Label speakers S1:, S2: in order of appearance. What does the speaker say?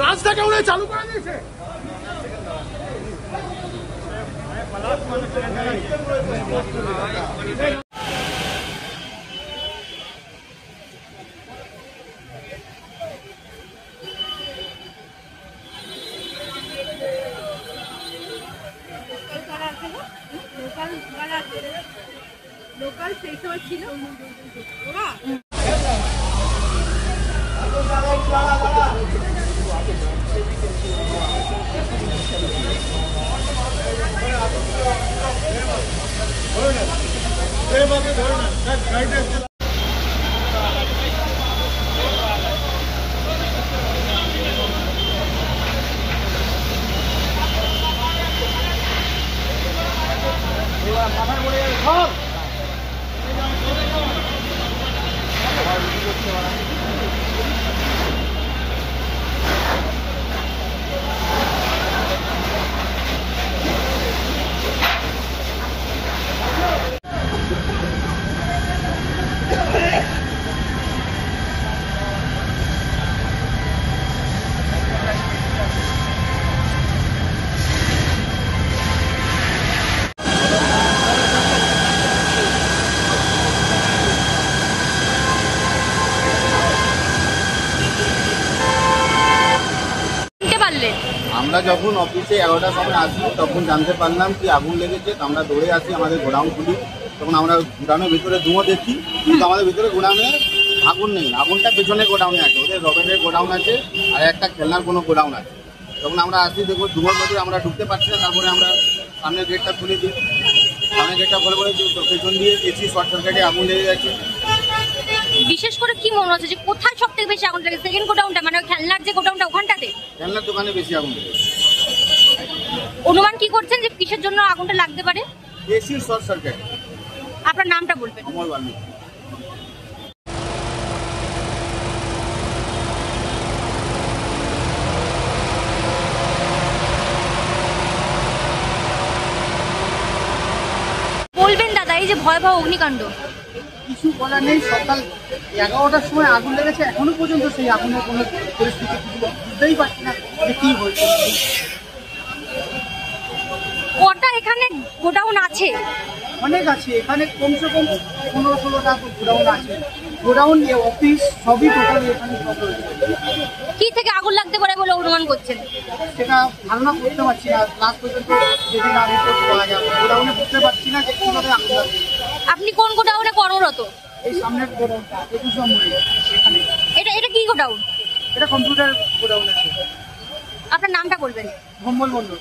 S1: রাজটাকে উনি চালু করে দিয়েছে।
S2: লোকাল সেই সময় ছিল ওরা
S3: আমরা যখন অফিসে 11টার সময় আসি তখন জানতে পারলাম কি আগুন লেগেছে। আমরা দৌড়ে আসি, আমাদের গোডাউন খুলি। তখন আমরা গোডাউনের ভিতরে ধোঁয়া দেখি, কিন্তু আমাদের ভিতরে গোডাউনে আগুন নেই। আগুনটা পেছনে গোডাউনে আছে, ওদের রকেটের গোডাউন আছে আর একটা খেলনার কোনো গোডাউন আছে। তখন আমরা আসি, দেখবো ধোঁয়ার মধ্যে আমরা ঢুকতে পারছি না। তারপরে আমরা সামনের গেটটা খুলে দিই। সামনের গেটটা খুলে পরে পেছন দিয়ে এসি শর্ট সার্কিটে আগুন লেগে গেছে।
S2: বিশেষ করে কি মনে হচ্ছে যে কোথায় সব থেকে বেশি আগুন লেগেছে? সেকেন্ড গোডাউনটা মানে খেলনার যে গোডাউনটা ওখানটাতে?
S3: খেলনার দোকানে বেশি আগুন লেগেছে।
S2: অনুমান কি করছেন যে কিসের জন্য আগুনটা লাগতে পারে?
S3: AC short circuit.
S2: আপনার নামটা বলবেন?
S3: অমল বাল্মীকি।
S2: বলবেন দাদা, এই যে ভয়াবহ অগ্নিকাণ্ড,
S4: কিছু বলার নেই। সকাল 11টার সময় আগুন লেগেছে, এখনো পর্যন্ত সেই আগুনের কোনো পরিস্থিতি বুঝতেই পারছি না যে কি হয়েছে।
S2: কটা এখানে গোডাউন আছে?
S4: অনেক আছে এখানে, কমসে কম 15-16টা গোডাউন আছে। গোডাউন, অফিস সবই টোটালি এখানে সব রয়েছে।
S2: কি থেকে আগুন লাগতে পারে বলে অনুমান করছেন?
S4: সেটা ধারণা করতে পারছি না। লাস্ট পর্যন্ত যেদিন আগে পাওয়া যাবে গোডাউনে বুঝতে পারছি না যে কীভাবে আগুন লাগবে।
S2: আপনি কোন গোডাউনে কর্মরত?
S4: এই সামনের গোডাউনটা 21 নম্বরে এখানে।
S2: এটা কি গোডাউন?
S4: এটা কম্পিউটার গোডাউন আছে।
S2: আপনার নামটা বলবেন?
S4: ভম্বল মন্ডল।